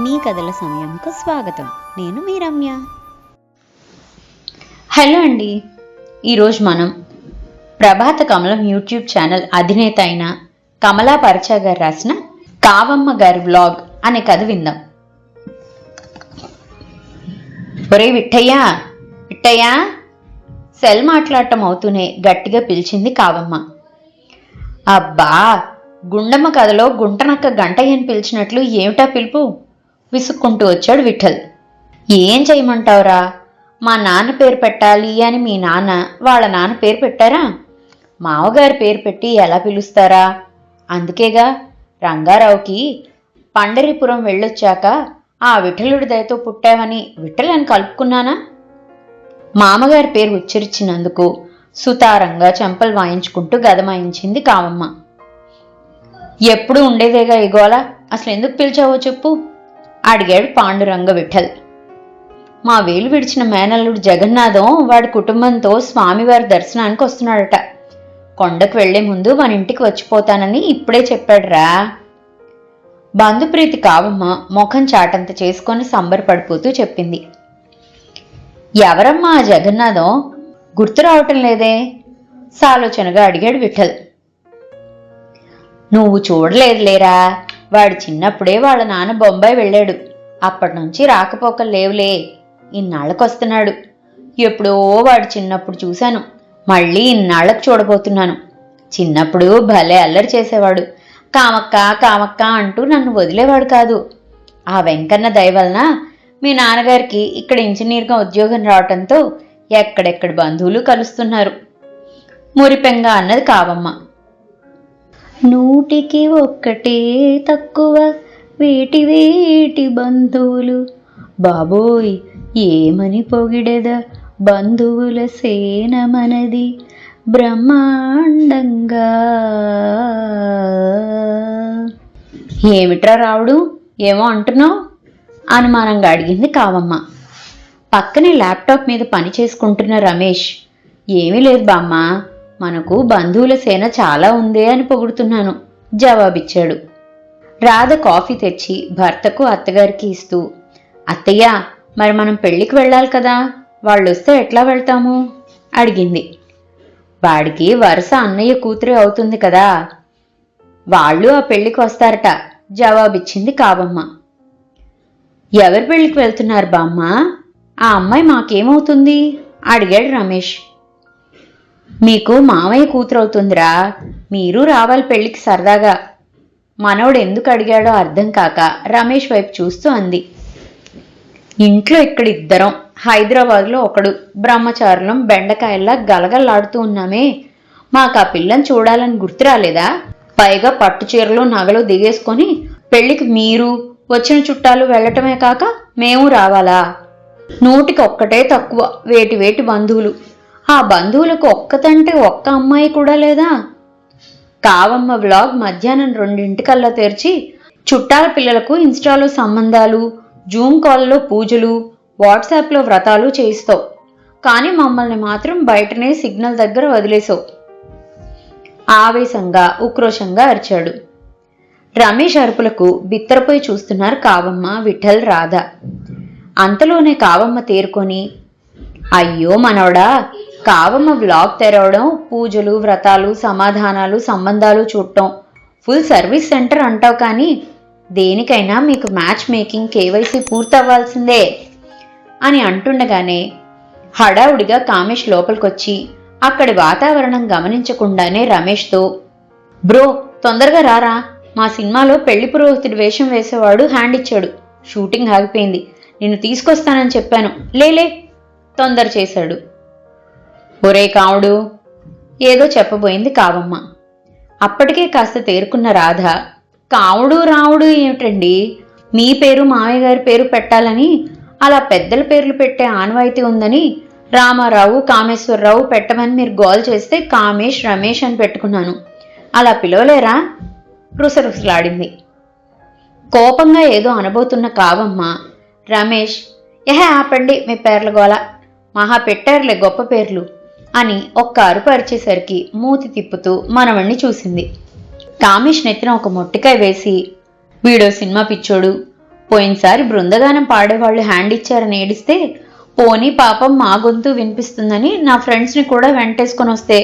మీ కథల సమయంకు స్వాగతం. నేను మీ రమ్య. హలో అండి. ఈరోజు మనం ప్రభాత కమలం యూట్యూబ్ ఛానల్ అధినేత అయిన కమలా పరిచా గారు రాసిన కావమ్మ గారి వ్లాగ్ అనే కథ విందాం. ఒరే విట్టయ్యా, విట్టయ్యా, సెల్ మాట్లాడటం అవుతూనే గట్టిగా పిలిచింది కావమ్మ. అబ్బా, గుండమ్మ కథలో గుంటనక్క గంటయ్యని పిలిచినట్లు ఏమిటా పిలుపు? విసుక్కుంటూ వచ్చాడు విఠల్. ఏం చేయమంటావురా, మా నాన్న పేరు పెట్టాలి అని మీ నాన్న వాళ్ళ నాన్న పేరు పెట్టారా? మావగారి పేరు పెట్టి ఎలా పిలుస్తారా? అందుకేగా రంగారావుకి పండరీపురం వెళ్ళొచ్చాక ఆ విఠలుడి దయతో పుట్టావని విఠలని కలుపుకున్నానా? మామగారి పేరు ఉచ్చరించినందుకు సుతారంగా చెంపలు వాయించుకుంటూ గదమాయించింది కావమ్మ. ఎప్పుడు ఉండేదేగా ఈ గోల, అసలు ఎందుకు పిలిచావో చెప్పు అడిగాడు పాండురంగ విఠల్. మా వేలు విడిచిన మేనల్లుడు జగన్నాథం వాడి కుటుంబంతో స్వామివారి దర్శనానికి వస్తున్నాడట. కొండకు వెళ్లే ముందు మన ఇంటికి వచ్చిపోతానని ఇప్పుడే చెప్పాడురా. బంధుప్రీతి కావమ్మ ముఖం చాటంత చేసుకొని సంబరపడిపోతూ చెప్పింది. ఎవరమ్మా ఆ జగన్నాథం, గుర్తు రావటం లేదే? సాలోచనగా అడిగాడు విఠల్. నువ్వు చూడలేదులేరా, వాడు చిన్నప్పుడే వాళ్ళ నాన్న బొంబాయి వెళ్ళాడు. అప్పటి నుంచి రాకపోకలు లేవులే, ఇన్నాళ్ళకొస్తున్నాడు. ఎప్పుడో వాడు చిన్నప్పుడు చూశాను, మళ్ళీ ఇన్నాళ్లకు చూడబోతున్నాను. చిన్నప్పుడు భలే అల్లరి చేసేవాడు. కామక్క కామక్క అంటూ నన్ను వదిలేవాడు కాదు. ఆ వెంకన్న దయ వలన మీ నాన్నగారికి ఇక్కడ ఇంజనీర్గా ఉద్యోగం రావటంతో ఎక్కడెక్కడి బంధువులు కలుస్తున్నారు మురిపెంగా అన్నది కావమ్మ. నూటికి ఒక్కటే తక్కువ వేటి వేటి బంధువులు, బాబోయ్ ఏమని పొగిడెద బంధువుల సేన మనది బ్రహ్మాండంగా. ఏమిట్రా రావుడు, ఏమో అంటున్నావు? అనుమానంగా అడిగింది కావమ్మ. పక్కనే ల్యాప్టాప్ మీద పని చేసుకుంటున్న రమేష్, ఏమీ లేదు బామ్మ, మనకు బంధువుల సేన చాలా ఉందే అని పొగుడుతున్నాను జవాబిచ్చాడు. రాధ కాఫీ తెచ్చి భర్తకు అత్తగారికి ఇస్తూ, అత్తయ్య మరి మనం పెళ్లికి వెళ్ళాలి కదా, వాళ్ళొస్తే ఎట్లా వెళ్తాము అడిగింది. వాడికి వరుస అన్నయ్య కూతురే అవుతుంది కదా, వాళ్ళు ఆ పెళ్లికి వస్తారట జవాబిచ్చింది కావమ్మ. ఎవరి పెళ్లికి వెళ్తున్నారు బామ్మ? ఆ అమ్మాయి మాకేమవుతుంది అడిగాడు రమేష్. మీకు మామయ్య కూతురవుతుందిరా, మీరు రావాలి పెళ్లికి సరదాగా. మనవడు ఎందుకు అడిగాడో అర్థం కాక రమేష్ వైపు చూస్తూ అంది. ఇంట్లో ఇక్కడిద్దరం, హైదరాబాద్లో ఒకడు, బ్రహ్మచారులం బెండకాయల్లా గలగల్లాడుతూ ఉన్నామే. మాకు ఆ పిల్లని చూడాలని గుర్తు రాలేదా? పైగా పట్టు చీరలు నగలు దిగేసుకొని పెళ్లికి మీరు వచ్చిన చుట్టాలు వెళ్లటమే కాక మేము రావాలా? నూటికి ఒక్కటే తక్కువ వేటి వేటి బంధువులు. ఆ బంధువులకు ఒక్కతంటే ఒక్క అమ్మాయి కూడా లేదా? కావమ్మ వ్లాగ్ మధ్యాహ్నం 2 తెరిచి చుట్టాల పిల్లలకు ఇన్స్టాలో సంబంధాలు, జూమ్ కాల్లో పూజలు, వాట్సాప్లో వ్రతాలు చేయిస్తావు, కానీ మమ్మల్ని మాత్రం బయటనే సిగ్నల్ దగ్గర వదిలేసావు ఆవేశంగా ఉక్రోషంగా అరిచాడు. రమేష్ అరుపులకు బిత్తరపోయి చూస్తున్నారు కావమ్మ, విఠల్, రాధ. అంతలోనే కావమ్మ తేరుకొని, అయ్యో మనవడా, కావమ్మ వ్లాగ్ తెరవడం, పూజలు, వ్రతాలు, సమాధానాలు, సంబంధాలు చూడటం ఫుల్ సర్వీస్ సెంటర్ అంటావు, కానీ దేనికైనా మీకు మ్యాచ్ మేకింగ్ కేవైసీ పూర్తవ్వాల్సిందే అని అంటుండగానే హడావుడిగా కామేష్ లోపలికొచ్చి అక్కడి వాతావరణం గమనించకుండానే రమేష్తో, బ్రో తొందరగా రారా, మా సినిమాలో పెళ్లి పురోహితుడి వేషం వేసేవాడు హ్యాండ్ ఇచ్చాడు, షూటింగ్ ఆగిపోయింది, నిన్ను తీసుకొస్తానని చెప్పాను, లేలే తొందర చేశాడు. ఒరే కావుడు, ఏదో చెప్పబోయింది కావమ్మ. అప్పటికే కాస్త తేరుకున్న రాధ, కావుడు రావుడు ఏమిటండి, మీ పేరు మామయ్య గారి పేరు పెట్టాలని అలా పెద్దల పేర్లు పెట్టే ఆనవాయితీ ఉందని రామారావు, కామేశ్వరరావు పెట్టమని మీరు గోల్ చేస్తే కామేష్, రమేష్ అని పెట్టుకున్నాను, అలా పిలవలేరా? రుసరుసలాడింది. కోపంగా ఏదో అనబోతున్న కావమ్మ, రమేష్, ఆపండి మీ పేర్ల గోల, మహా పెట్టారులే గొప్ప పేర్లు అని ఒక్క అరుపు అరిచేసరికి మూతి తిప్పుతూ మనవణ్ణి చూసింది. కామేష్ నెత్తిన ఒక మొట్టికాయ వేసి, వీడో సినిమా పిచ్చోడు, పోయినసారి బృందగానం పాడేవాళ్ళు హ్యాండ్ ఇచ్చారని ఏడిస్తే పోనీ పాపం మా గొంతు వినిపిస్తుందని నా ఫ్రెండ్స్ని కూడా వెంటేసుకొని వస్తే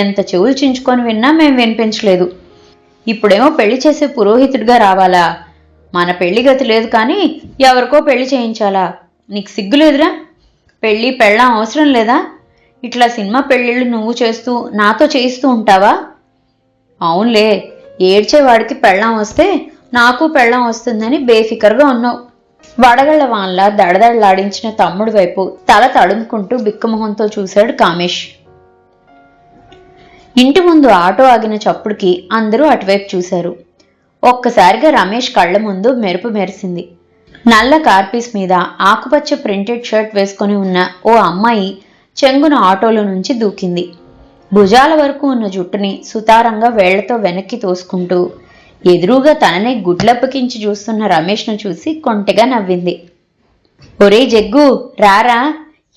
ఎంత చెవులు చించుకొని విన్నా మేం వినిపించలేదు. ఇప్పుడేమో పెళ్లి చేసే పురోహితుడిగా రావాలా? మన పెళ్లి గతి లేదు కానీ ఎవరికో పెళ్లి చేయించాలా? నీకు సిగ్గులేదురా? పెళ్ళి పెళ్ళం అవసరం లేదా? ఇట్లా సినిమా పెళ్ళిళ్ళు నువ్వు చేస్తూ నాతో చేయిస్తూ ఉంటావా? అవునులే, ఏడ్చేవాడికి పెళ్ళం వస్తే నాకు పెళ్ళం వస్తుందని బేఫికర్గా ఉన్నావు. వడగళ్ల వాన్లా దడదడలాడించిన తమ్ముడి వైపు తల తడుముకుంటూ బిక్కమొహంతో చూశాడు కామేష్. ఇంటి ముందు ఆటో ఆగిన చప్పుడుకి అందరూ అటువైపు చూశారు. ఒక్కసారిగా రమేష్ కళ్ల ముందు మెరుపు మెరిసింది. నల్ల కార్పీస్ మీద ఆకుపచ్చ ప్రింటెడ్ షర్ట్ వేసుకొని ఉన్న ఓ అమ్మాయి చెంగున ఆటోలో నుంచి దూకింది. భుజాల వరకు ఉన్న జుట్టుని సుతారంగా వేళ్లతో వెనక్కి తోసుకుంటూ ఎదురుగా తననే గుడ్లప్పకించి చూస్తున్న రమేష్ను చూసి కొంటెగా నవ్వింది. ఒరే జగ్గు, రారా,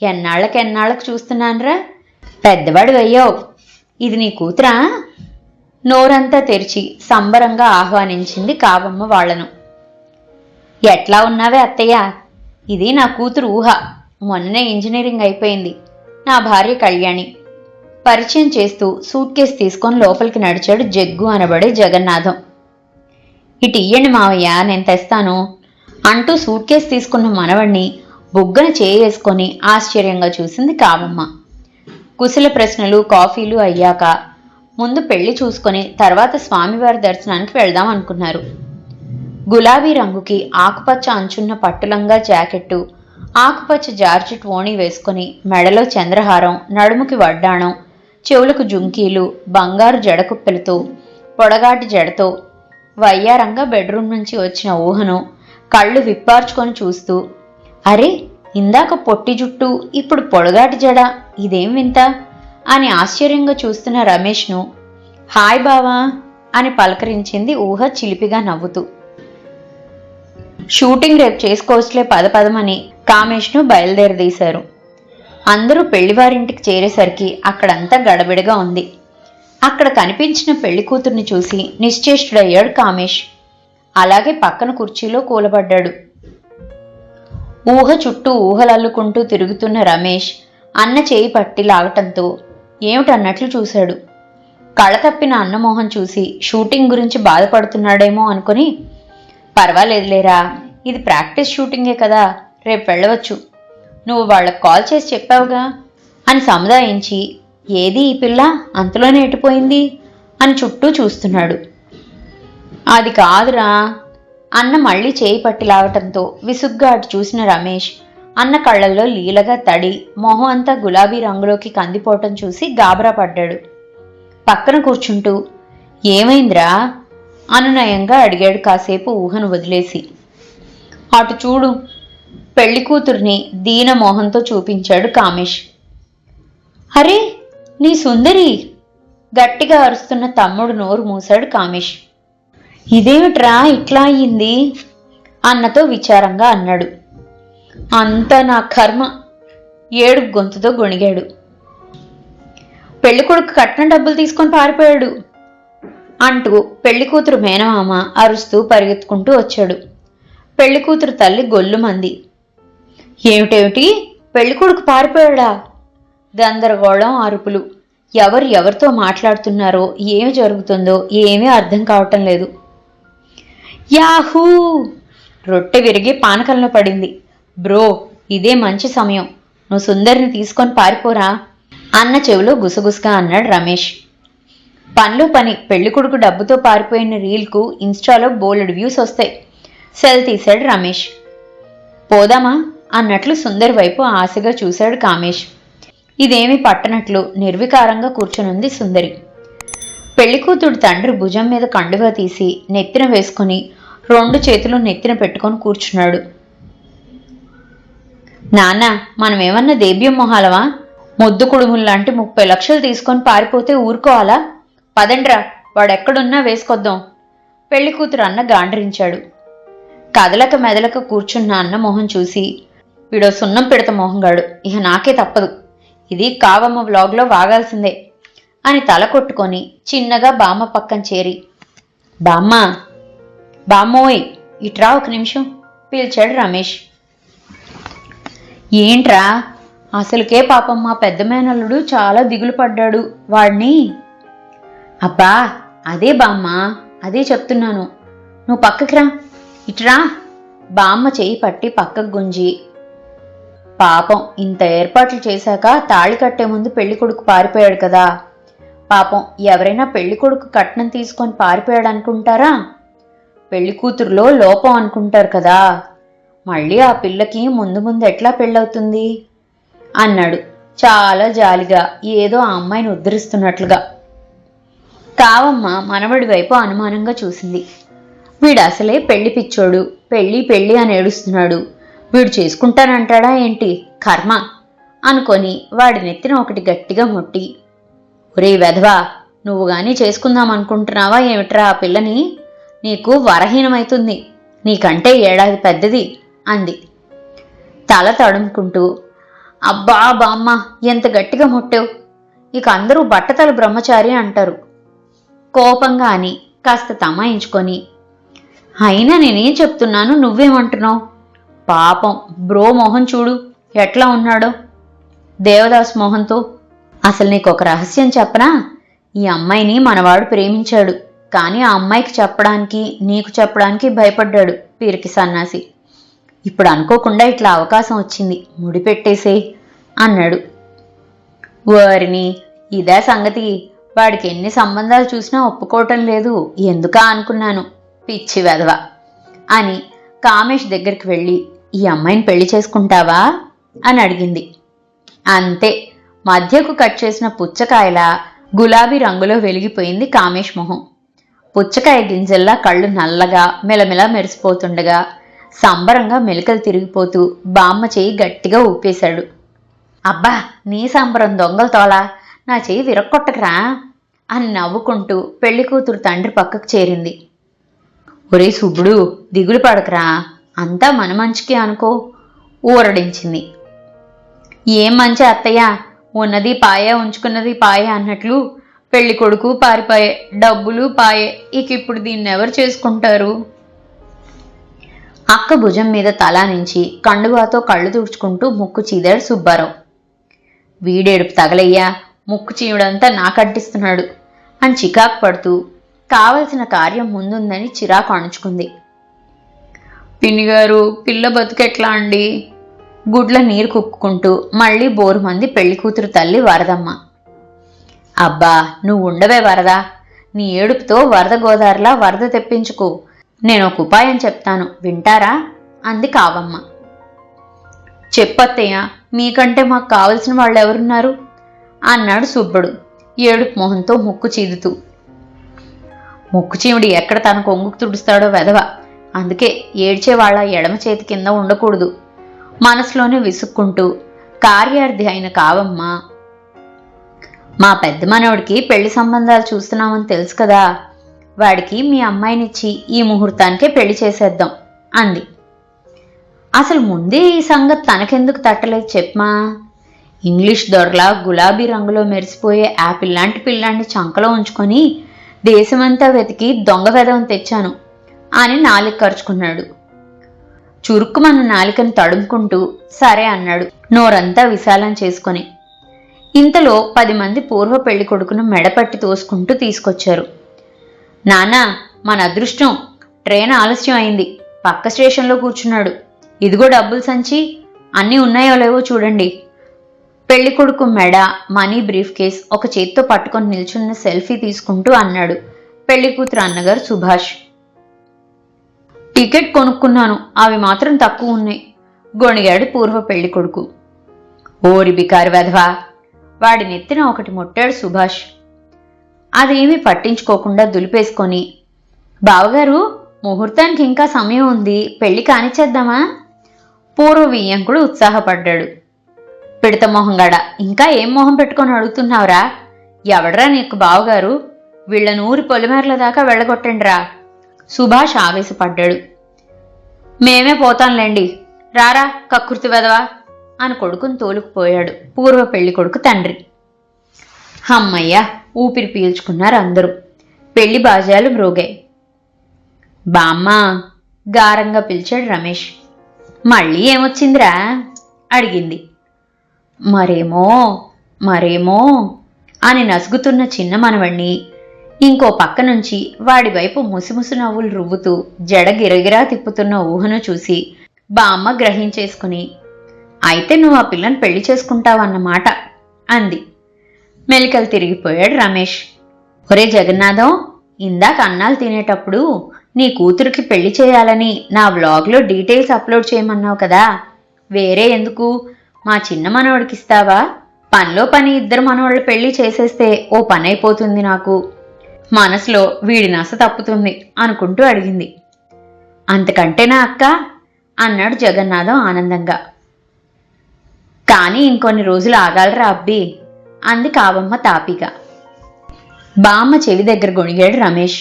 ఎన్నాళ్ళకు చూస్తున్నాన్రా, పెద్దవాడు అయ్యావు. ఇది నీ కూతురా? నోరంతా తెరిచి సంబరంగా ఆహ్వానించింది కావమ్మ వాళ్లను. ఎట్లా ఉన్నావే అత్తయ్య? ఇది నా కూతురు ఊహ. మొన్ననే ఇంజనీరింగ్ అయిపోయింది. నా భార్య కళ్యాణి. పరిచయం చేస్తూ సూట్ కేసు తీసుకొని లోపలికి నడిచాడు జగ్గు అనబడే జగన్నాథం. ఇటు ఇయ్యండి మావయ్య, నేను తెస్తాను అంటూ సూట్ కేసు తీసుకున్న మనవణ్ణి బుగ్గన చేసుకొని ఆశ్చర్యంగా చూసింది కావమ్మ. కుశల ప్రశ్నలు కాఫీలు అయ్యాక ముందు పెళ్లి చూసుకొని తర్వాత స్వామివారి దర్శనానికి వెళ్దాం అనుకున్నారు. గులాబీ రంగుకి ఆకుపచ్చ అంచున్న పట్టులంగా జాకెట్టు, ఆకుపచ్చ జార్జెట్ ఓణి వేసుకుని మెడలో చంద్రహారం, నడుముకి వడ్డాణం, చెవులకు జుంకీలు, బంగారు జడకుప్పెలతో పొడగాటి జడతో వయ్యారంగా బెడ్రూమ్ నుంచి వచ్చిన ఊహను కళ్ళు విప్పార్చుకొని చూస్తూ, అరే ఇందాక పొట్టి జుట్టు ఇప్పుడు పొడగాటి జడ, ఇదేం వింత అని ఆశ్చర్యంగా చూస్తున్న రమేష్ను హాయ్ బావా అని పలకరించింది ఊహ చిలిపిగా నవ్వుతూ. షూటింగ్ రేపు చేసుకోవచ్చులే పదమని కామేష్ను బయలుదేరదీశారు. అందరూ పెళ్లివారింటికి చేరేసరికి అక్కడంతా గడబిడగా ఉంది. అక్కడ కనిపించిన పెళ్లి కూతుర్ని చూసి నిశ్చేష్టుడయ్యాడు కామేష్. అలాగే పక్కన కుర్చీలో కూలబడ్డాడు. ఊహ చుట్టూ ఊహలల్లుకుంటూ తిరుగుతున్న రమేష్ అన్న చేయి పట్టి లాగటంతో ఏమిటన్నట్లు చూశాడు. కళ తప్పిన అన్నమోహన్ చూసి షూటింగ్ గురించి బాధపడుతున్నాడేమో అనుకుని, పర్వాలేదులేరా, ఇది ప్రాక్టీస్ షూటింగే కదా, రేపు వెళ్ళవచ్చు, నువ్వు వాళ్ళకు కాల్ చేసి చెప్పావుగా అని సముదాయించి, ఏది ఈ పిల్ల అంతలోనే ఎటుపోయింది అని చుట్టూ చూస్తున్నాడు. అది కాదురా అన్న మళ్ళీ చేయి పట్టి లాగటంతో విసుగ్గా అటు చూసిన రమేష్ అన్న కళ్ళల్లో లీలగా తడి, మొహం అంతా గులాబీ రంగులోకి కందిపోవటం చూసి గాబరా పడ్డాడు. పక్కన కూర్చుంటూ ఏమైందిరా అనునయంగా అడిగాడు కాసేపు ఊహను వదిలేసి. అటు చూడు పెళ్లి కూతుర్ని దీన మోహంతో చూపించాడు కామేష్. అరే నీ సుందరి గట్టిగా అరుస్తున్న తమ్ముడు నోరు మూశాడు కామేష్. ఇదేమిట్రా ఇట్లా అయ్యింది అన్నతో విచారంగా అన్నాడు. అంతా నా కర్మ, ఏడు గొంతుతో గొణిగాడు. పెళ్లికొడుకు కట్నం డబ్బులు తీసుకొని పారిపోయాడు అంటూ పెళ్లికూతురు మేనమామ అరుస్తూ పరిగెత్తుకుంటూ వచ్చాడు. పెళ్లికూతురు తల్లి గొల్లుమంది. ఏమిటేమిటి, పెళ్లికొడుకు పారిపోయాడా? గందరగోళం, అరుపులు. ఎవరితో మాట్లాడుతున్నారో, ఏమి జరుగుతుందో ఏమీ అర్థం కావటం లేదు. యాహూ! రొట్టె విరిగి పానకంలో పడింది. బ్రో, ఇదే మంచి సమయం, నువ్వు సుందరిని తీసుకొని పారిపోరా అన్న చెవిలో గుసగుసగా అన్నాడు రమేష్. పనిలో పని పెళ్లికొడుకు డబ్బుతో పారిపోయిన రీల్కు ఇన్స్టాలో బోలెడు వ్యూస్ వస్తాయి. సెల్ తీశాడు రమేష్. పోదామా అన్నట్లు సుందరి వైపు ఆశగా చూశాడు కామేష్. ఇదేమీ పట్టనట్లు నిర్వికారంగా కూర్చునుంది సుందరి. పెళ్లికూతుడు తండ్రి భుజం మీద కండుగా తీసి నెత్తిన వేసుకుని 2 చేతులు నెత్తిన పెట్టుకొని కూర్చున్నాడు. నాన్న, మనమేమన్నా దేబ్యం మొహాలవా? ముద్దు కుడుముల్లాంటి 30 లక్షలు తీసుకొని పారిపోతే ఊరుకోవాలా? పదండ్రా, వాడెక్కడున్నా వేసుకొద్దాం పెళ్లికూతురు అన్న గాండ్రించాడు. కదలక మెదలక కూర్చున్న అన్న మొహం చూసి, వీడో సున్నం పిడత మొహంగాడు, ఇక నాకే తప్పదు, ఇది కావమ్మ వ్లాగ్లో వాగాల్సిందే అని తల కొట్టుకొని చిన్నగా బామ్మ పక్కన చేరి, బామ్మోయ్ ఇట్రా ఒక నిమిషం పిలిచాడు రమేష్. ఏంట్రా, అసలుకే పాపం మా పెద్ద మేనల్లుడు చాలా దిగులు పడ్డాడు. వాడిని. అబ్బా అదే బామ్మ, అదే చెప్తున్నాను. నువ్వు పక్కకి రా, ఇట్రా. బామ్మ చేయి పట్టి పక్కకు గుంజి, పాపం ఇంత ఏర్పాట్లు చేశాక తాళి కట్టే ముందు పెళ్లి కొడుకు పారిపోయాడు కదా. పాపం ఎవరైనా పెళ్లి కొడుకు కట్నం తీసుకొని పారిపోయాడు అనుకుంటారా? పెళ్లి కూతురులో లోపం అనుకుంటారు కదా. మళ్ళీ ఆ పిల్లకి ముందు ముందు ఎట్లా పెళ్ళవుతుంది అన్నాడు చాలా జాలిగా, ఏదో ఆ అమ్మాయిని ఉద్ధరిస్తున్నట్లుగా. కావమ్మ మనవడి వైపు అనుమానంగా చూసింది. వీడు అసలే పెళ్లి పిచ్చోడు, పెళ్ళి పెళ్ళి అని ఏడుస్తున్నాడు. వీడు చేసుకుంటానంటాడా ఏంటి కర్మ అనుకొని వాడి నెత్తిన ఒకటి గట్టిగా ముట్టి, ఒరే వెధవా, నువ్వు గాని చేసుకుందాం అనుకుంటున్నావా ఏమిట్రా ఆ పిల్లని? నీకు వరహీనమైతుంది, నీకంటే ఏడాది పెద్దది అంది తల తడుముకుంటూ. అబ్బా బామ్మ, ఎంత గట్టిగా ముట్టావు. ఇక అందరూ బట్టతల బ్రహ్మచారి అంటారు కోపంగా అని కాస్త తమాయించుకొని. అయినా నేనేం చెప్తున్నాను, నువ్వేమంటున్నావు? పాపం బ్రో మోహన్ చూడు ఎట్లా ఉన్నాడో, దేవదాస్ మోహన్తో. అసలు నీకు ఒక రహస్యం చెప్పనా? ఈ అమ్మాయిని మనవాడు ప్రేమించాడు, కానీ ఆ అమ్మాయికి చెప్పడానికి నీకు చెప్పడానికి భయపడ్డాడు పీరికి సన్నాసి. ఇప్పుడు అనుకోకుండా ఇట్లా అవకాశం వచ్చింది, ముడిపెట్టేసేయ్ అన్నాడు. వారిని ఇదే సంగతి. వాడికి ఎన్ని సంబంధాలు చూసినా ఒప్పుకోవటం లేదు, ఎందుకా అనుకున్నాను, పిచ్చి వెధవ అని కామేష్ దగ్గరికి వెళ్ళి, ఈ అమ్మాయిని పెళ్లి చేసుకుంటావా అని అడిగింది. అంతే, మధ్యకు కట్ చేసిన పుచ్చకాయలా గులాబీ రంగులో వెలిగిపోయింది కామేష్ మొహం. పుచ్చకాయ గింజల్లా కళ్ళు నల్లగా మెలమెల మెరిసిపోతుండగా సంబరంగా మెలికలు తిరిగిపోతూ బామ్మ చేయి గట్టిగా ఊపేశాడు. అబ్బా నీ సంబరం దొంగల తోలా, నా చెయ్యి విరక్కొట్టకరా అని నవ్వుకుంటూ పెళ్లి కూతురు తండ్రి పక్కకు చేరింది. ఒరే సుబ్బుడు, దిగులు పడకరా, అంతా మన మంచికి అనుకో ఊరడించింది. ఏం మంచి అత్తయ్య, ఉన్నది పాయే ఉంచుకున్నది పాయే అన్నట్లు పెళ్లి కొడుకు పారిపాయే, డబ్బులు పాయే, ఇక ఇప్పుడు దీన్నెవరు చేసుకుంటారు? అక్క భుజం మీద తలా నుంచి కండువాతో కళ్ళు తుడుచుకుంటూ ముక్కు చీదాడు సుబ్బారావు. వీడేడుపు తగలయ్యా, ముక్కు చీవుడంతా నాకడ్డిస్తున్నాడు అని చికాకు పడుతూ కావలసిన కార్యం ముందుందని చిరాకు అణుచుకుంది. పిన్నిగారు, పిల్ల బతుకెట్లా అండి? గుడ్ల నీరు కుక్కుంటూ మళ్ళీ బోరుమంది పెళ్లి కూతురు తల్లి వరదమ్మ. అబ్బా నువ్వు ఉండవే వరద, నీ ఏడుపుతో వరద గోదారిలా వరద తెప్పించుకో. నేను ఒక ఉపాయం చెప్తాను, వింటారా అంది కావమ్మ. చెప్పత్తయ్య, మీకంటే మాకు కావలసిన వాళ్ళు ఎవరున్నారు అన్నాడు సుబ్బడు ఏడుపు మొహంతో ముక్కు చీదుతూ. ముక్కు చీముడి ఎక్కడ తన కొంగుకు తుడుస్తాడో వెధవ, అందుకే ఏడ్చేవాళ్ళ ఎడమ చేతి కింద ఉండకూడదు మనసులోనే విసుక్కుంటూ కార్యార్థి అయిన కావమ్మ, మా పెద్ద మనవడికి పెళ్లి సంబంధాలు చూస్తున్నామని తెలుసు కదా, వాడికి మీ అమ్మాయినిచ్చి ఈ ముహూర్తానికే పెళ్లి చేసేద్దాం అంది. అసలు ముందే ఈ సంగతి తనకెందుకు తట్టలేదు చెప్పమా? ఇంగ్లీష్ దొరలా గులాబీ రంగులో మెరిసిపోయే యాపిల్ లాంటి పిల్లాన్ని చంకలో ఉంచుకొని దేశమంతా వెతికి దొంగ వెధవం తెచ్చాను అని నాలిక ఖర్చుకున్నాడు. చురుక్కుమన్న నాలికను తడుముకుంటూ సరే అన్నాడు నోరంతా విశాలం చేసుకొని. ఇంతలో 10 మంది పూర్వ పెళ్లి కొడుకును మెడపట్టి తోసుకుంటూ తీసుకొచ్చారు. నానా, మన అదృష్టం, ట్రైన్ ఆలస్యం అయింది, పక్క స్టేషన్లో కూర్చున్నాడు. ఇదిగో డబ్బులు సంచి, అన్నీ ఉన్నాయో లేవో చూడండి. పెళ్లి కొడుకు మెడ, మనీ బ్రీఫ్ కేస్ ఒక చేత్తో పట్టుకొని నిల్చున్న సెల్ఫీ తీసుకుంటూ అన్నాడు పెళ్లి కూతురు అన్నగారు సుభాష్. టికెట్ కొనుక్కున్నాను, అవి మాత్రం తక్కువ ఉన్నాయి గొణిగాడు పూర్వ పెళ్లి కొడుకు. ఓరి బికారి వెధవా, వాడి నెత్తిన ఒకటి ముట్టాడు సుభాష్. అదేమీ పట్టించుకోకుండా దులిపేసుకొని, బావగారు ముహూర్తానికి ఇంకా సమయం ఉంది, పెళ్లి కానిచ్చేద్దామా? పూర్వ వియ్యంకుడు ఉత్సాహపడ్డాడు. పిడత మొహంగాడ, ఇంకా ఏం మొహం పెట్టుకొని అడుగుతున్నావురా? ఎవడ్రా నీకు బావగారు? వీళ్ల నూరి పొలిమేరల దాకా వెళ్ళగొట్టండిరా. సుభాష్ ఆవేశపడ్డాడు. మేమే పోతాంలేండి, రారా కక్కుర్తి వెదవా అని కొడుకుని తోలుకుపోయాడు పూర్వ పెళ్లి కొడుకు తండ్రి. హమ్మయ్య, ఊపిరి పీల్చుకున్నారు అందరూ. పెళ్లి బాజాలు మ్రోగాయి. బామ్మ గారంగా పిలిచాడు రమేష్. మళ్ళీ ఏమొచ్చిందిరా అడిగింది. మరేమో మరేమో అని నసుగుతున్న చిన్న మనవణ్ణి ఇంకో పక్క నుంచి వాడి వైపు ముసిముసి నవ్వులు రువ్వుతూ జడ గిరగిరా తిప్పుతున్న ఊహను చూసి బామ్మ గ్రహించేసుకుని, అయితే నువ్వు ఆ పిల్లని పెళ్లి చేసుకుంటావన్నమాట అంది. మెలికలు తిరిగిపోయాడు రమేష్. ఒరే జగన్నాథం, ఇందాక అన్నాలు తినేటప్పుడు నీ కూతురికి పెళ్లి చేయాలని నా వ్లాగ్లో డీటెయిల్స్ అప్లోడ్ చేయమన్నావు కదా, వేరే ఎందుకు మా చిన్న మనవడికిస్తావా? పనిలో పని ఇద్దరు మనవాళ్ళు పెళ్లి చేసేస్తే ఓ పని అయిపోతుంది, నాకు మనసులో వీడి నస తప్పుతుంది అనుకుంటూ అడిగింది. అంతకంటేనా అక్క అన్నాడు జగన్నాథం ఆనందంగా. కానీ ఇంకొన్ని రోజులు ఆగాలరా అబ్బి అంది కావమ్మ తాపిగా. బామ్మ చెవి దగ్గర గొణిగాడు రమేష్.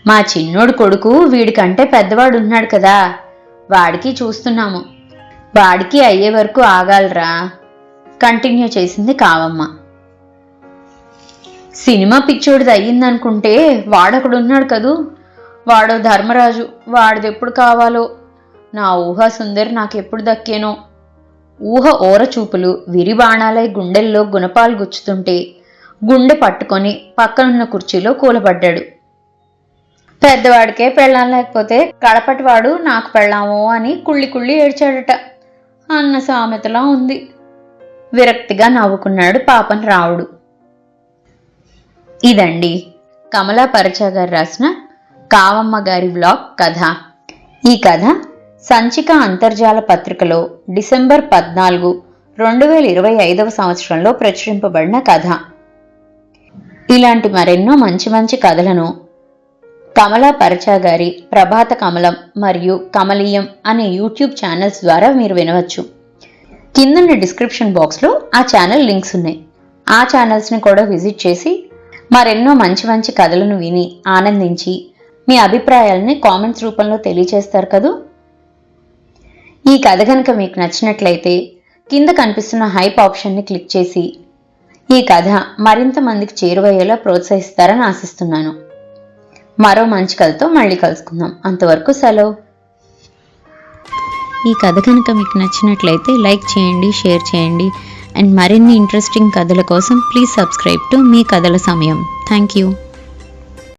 మా చిన్నోడు కొడుకు వీడికంటే పెద్దవాడు ఉన్నాడు కదా, వాడికి చూస్తున్నాము, వాడికి అయ్యే వరకు ఆగాలరా కంటిన్యూ చేసింది కావమ్మ. సినిమా పిచ్చోడిది అయ్యిందనుకుంటే వాడొకడున్నాడు కదూ, వాడో ధర్మరాజు, వాడిదెప్పుడు కావాలో, నా ఊహా సుందరి నాకెప్పుడు దక్కేనో. ఊహ ఓరచూపులు విరిబాణాలై గుండెల్లో గుణపాలు గుచ్చుతుంటే గుండె పట్టుకొని పక్కనున్న కుర్చీలో కూలబడ్డాడు. పెద్దవాడికే పెళ్ళాం లేకపోతే కడపటివాడు నాకు పెళ్ళాము అని కుళ్ళి కుళ్ళి ఏడ్చాడట అన్న సామెతలా ఉంది. విరక్తిగా నవ్వుకున్నాడు పాపం రావుడు. ఇదండి కమలా పరిచా గారు రాసిన కావమ్మ గారి వ్లాగ్ కథ. ఈ కథ సంచిక అంతర్జాల పత్రికలో డిసెంబర్ 14, 2025 సంవత్సరంలో ప్రచురింపబడిన కథ. ఇలాంటి మరెన్నో మంచి మంచి కథలను కమలా పరిచా గారి ప్రభాత కమలం మరియు కమలీయం అనే యూట్యూబ్ ఛానల్స్ ద్వారా మీరు వినవచ్చు. కిందన్న డిస్క్రిప్షన్ బాక్స్లో ఆ ఛానల్ లింక్స్ ఉన్నాయి. ఆ ఛానల్స్ని కూడా విజిట్ చేసి మరెన్నో మంచి మంచి కథలను విని ఆనందించి మీ అభిప్రాయాలని కామెంట్స్ రూపంలో తెలియచేస్తారు కదూ. ఈ కథ కనుక మీకు నచ్చినట్లయితే కింద కనిపిస్తున్న హైప్ ఆప్షన్ని క్లిక్ చేసి ఈ కథ మరింత మందికి చేరువయ్యేలా ప్రోత్సహిస్తారని ఆశిస్తున్నాను. మరో మంచి కథతో మళ్ళీ కలుసుకుందాం. అంతవరకు సెలవు. ఈ కథ కనుక మీకు నచ్చినట్లయితే లైక్ చేయండి, షేర్ చేయండి. అండ్ మరిన్ని ఇంట్రెస్టింగ్ కథల కోసం ప్లీజ్ సబ్స్క్రైబ్ టు మీ కథల సమయం. Thank you.